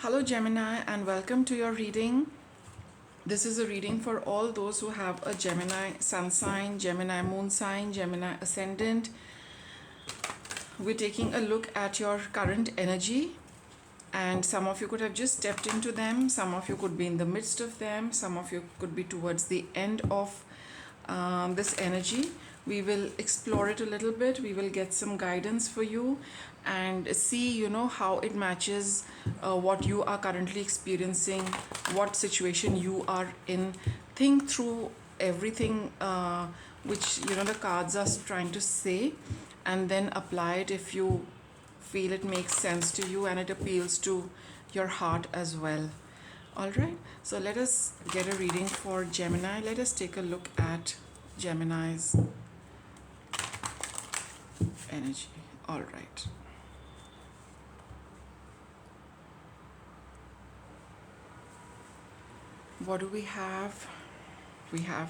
Hello, Gemini, and welcome to your reading. This is a reading for all those who have a Gemini sun sign, Gemini moon sign, Gemini ascendant. We're taking a look at your current energy, and some of you could have just stepped into them, some of you could be in the midst of them, some of you could be towards the end of this energy. We will explore it a little bit, we will get some guidance for you and see how it matches what you are currently experiencing, what situation you are in. Think through everything which the cards are trying to say, and then apply it if you feel it makes sense to you and it appeals to your heart as well. All right, so let us get a reading for Gemini. Let us take a look at Gemini's energy. All right. What do we have? We have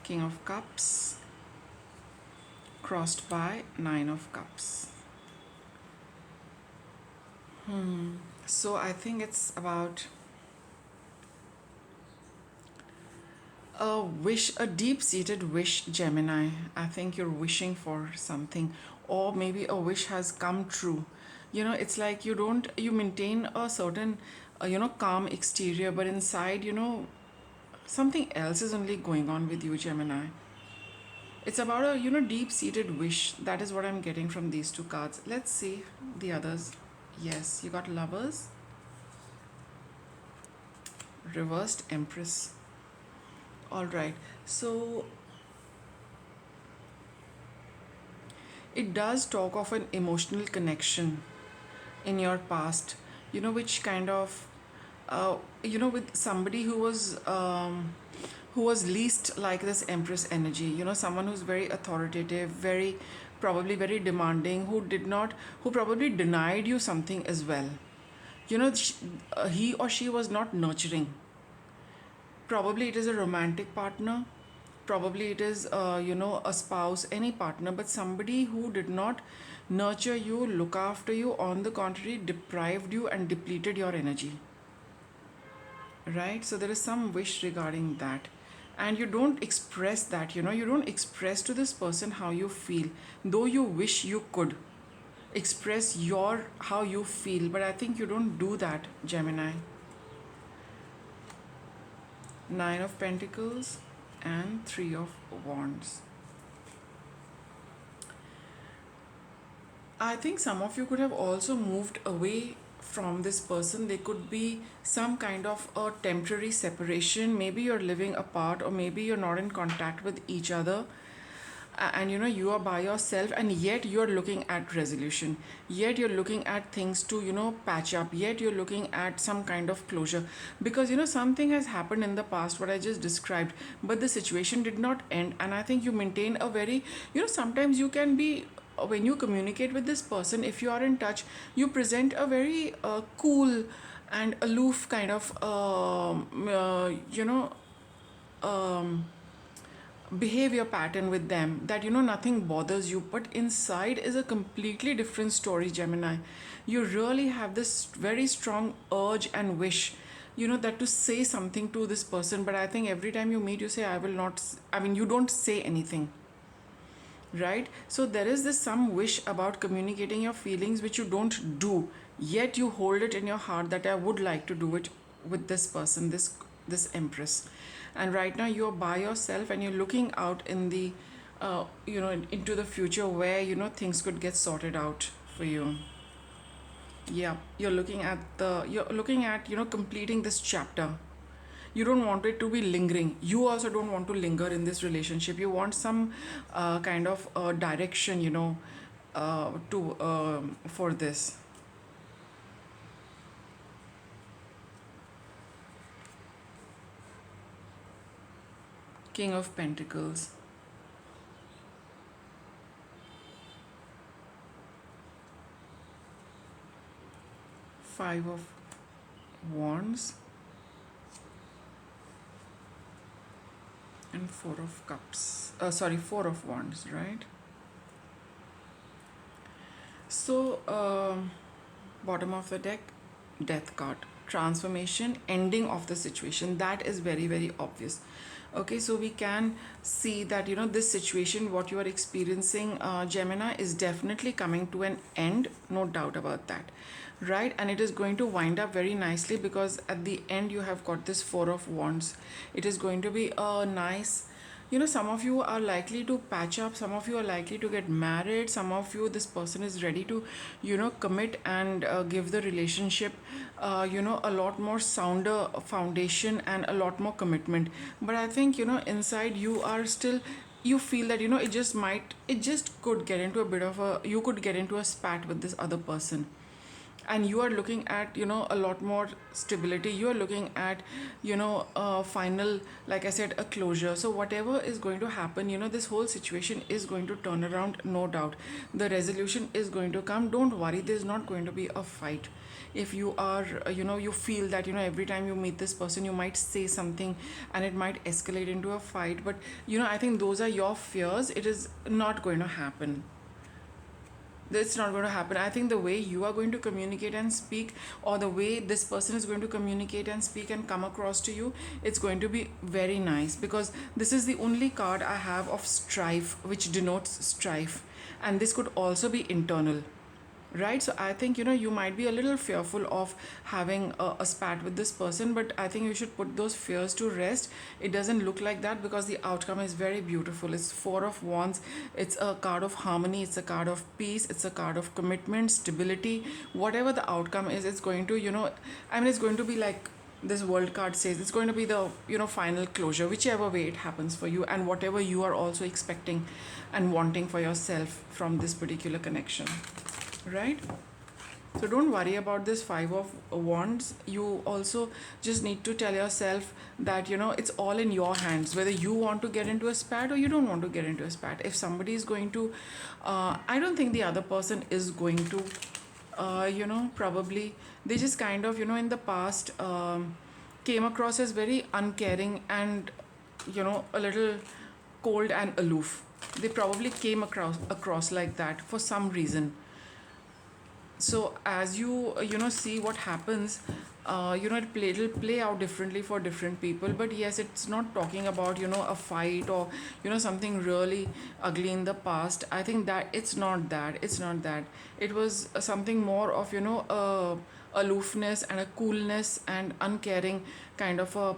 King of Cups crossed by Nine of Cups. So I think it's about a wish, a deep-seated wish, Gemini. I think you're wishing for something, or maybe a wish has come true. It's like you maintain a certain, calm exterior, but inside, something else is only going on with you, Gemini. It's about a, deep-seated wish. That is what I'm getting from these two cards. Let's see the others. Yes, you got Lovers, reversed Empress. All right, so it does talk of an emotional connection in your past, which kind of, with somebody who was least like this Empress energy, someone who's very authoritative, very, probably very demanding, who probably denied you something as well. He or she was not nurturing. Probably it is a romantic partner, probably it is a spouse, any partner, but somebody who did not nurture you, look after you, on the contrary deprived you and depleted your energy, right? So there is some wish regarding that, and you don't express that. You don't express to this person how you feel, though you wish you could express your how you feel, but I think you don't do that, Gemini. Nine of Pentacles and Three of Wands. I think some of you could have also moved away from this person. There could be some kind of a temporary separation. Maybe you're living apart, or maybe you're not in contact with each other, and you are by yourself, and yet you're looking at resolution, yet you're looking at things to patch up, yet you're looking at some kind of closure, because something has happened in the past, what I just described, but the situation did not end. And I think you maintain a very, sometimes you can be, when you communicate with this person, if you are in touch, you present a very cool and aloof kind of behavior pattern with them, that nothing bothers you, but inside is a completely different story, Gemini. You really have this very strong urge and wish, that to say something to this person, but I think every time you meet, you say, I will not, I mean, you don't say anything, right? So there is this some wish about communicating your feelings which you don't do, yet you hold it in your heart that I would like to do it with this person, this Empress. And right now you're by yourself, and you're looking out in the into the future, where things could get sorted out for you. Yeah, you're looking at completing this chapter. You don't want it to be lingering. You also don't want to linger in this relationship. You want some kind of direction, to for this. King of Pentacles. Five of Wands. And Four of Cups. Four of Wands, right? So, bottom of the deck, Death card. Transformation, ending of the situation. That is very, very obvious. Okay, so we can see that, this situation, what you are experiencing, Gemini, is definitely coming to an end, no doubt about that, right? And it is going to wind up very nicely, because at the end you have got this Four of Wands. It is going to be a nice, some of you are likely to patch up, some of you are likely to get married, some of you, this person is ready to, commit and give the relationship, a lot more sounder foundation and a lot more commitment. But I think, inside you are still, you feel that, it just could get into a bit of a, you could get into a spat with this other person, and you are looking at, a lot more stability. You are looking at, final, like I said, a closure. So whatever is going to happen, this whole situation is going to turn around, no doubt. The resolution is going to come. Don't worry, there's not going to be a fight. If you are, you feel that, every time you meet this person you might say something and it might escalate into a fight, but I think those are your fears. It is not going to happen. It's not going to happen. I think the way you are going to communicate and speak, or the way this person is going to communicate and speak and come across to you, it's going to be very nice, because this is the only card I have of strife, which denotes strife, and this could also be internal, right? So I think, you might be a little fearful of having a spat with this person, but I think you should put those fears to rest. It doesn't look like that, because the outcome is very beautiful. It's Four of Wands. It's a card of harmony, it's a card of peace, it's a card of commitment, stability. Whatever the outcome is, it's going to, it's going to be like this World card says, it's going to be the, final closure, whichever way it happens for you, and whatever you are also expecting and wanting for yourself from this particular connection, right? So don't worry about this Five of Wands. You also just need to tell yourself that, it's all in your hands, whether you want to get into a spat or you don't want to get into a spat. If somebody is going to, I don't think the other person is going to, probably they just kind of, in the past, came across as very uncaring and, a little cold and aloof. They probably came across like that for some reason. So as you, see what happens, it'll play out differently for different people. But yes, it's not talking about, a fight or, something really ugly in the past. I think that it's not that. It was something more of, aloofness and a coolness and uncaring kind of a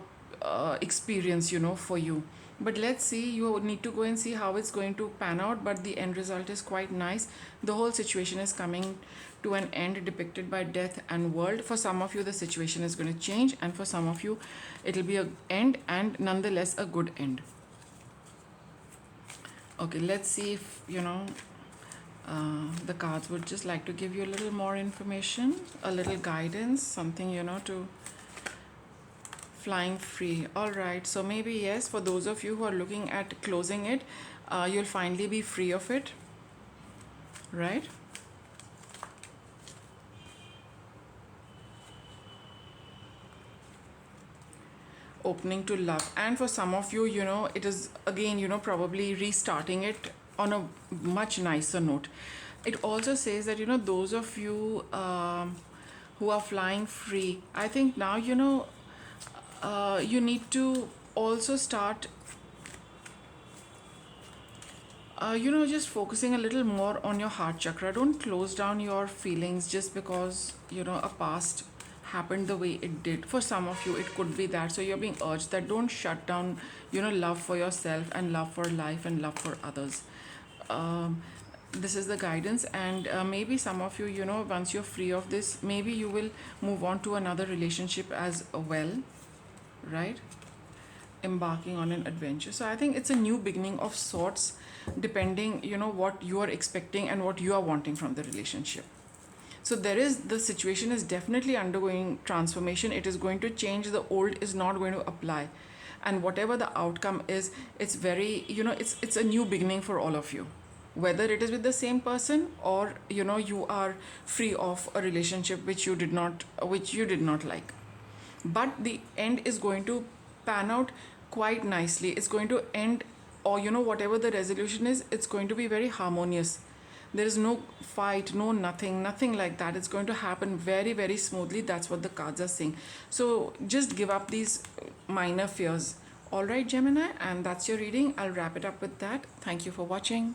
experience, for you. But let's see, you need to go and see how it's going to pan out, but the end result is quite nice. The whole situation is coming to an end, depicted by Death and World. For some of you, the situation is going to change, and for some of you, it'll be an end, and nonetheless a good end. Okay, let's see if, the cards would just like to give you a little more information, a little guidance, something, to flying free. All right, so maybe yes, for those of you who are looking at closing it, you'll finally be free of it, right? Opening to love. And for some of you, it is again, probably restarting it on a much nicer note. It also says that, those of you who are flying free, I think now, you need to also start, just focusing a little more on your heart chakra. Don't close down your feelings just because, a past happened the way it did. For some of you, it could be that. So you're being urged that don't shut down, love for yourself and love for life and love for others. This is the guidance, and maybe some of you, once you're free of this, maybe you will move on to another relationship as well, right? Embarking on an adventure. So I think it's a new beginning of sorts, depending, what you are expecting and what you are wanting from the relationship. So the situation is definitely undergoing transformation. It is going to change. The old is not going to apply, and whatever the outcome is, it's very, it's a new beginning for all of you, whether it is with the same person or, you are free of a relationship which you did not like. But the end is going to pan out quite nicely. It's going to end, or, whatever the resolution is, it's going to be very harmonious. There is no fight, no nothing like that. It's going to happen very, very smoothly. That's what the cards are saying. So just give up these minor fears. All right, Gemini, and that's your reading. I'll wrap it up with that. Thank you for watching.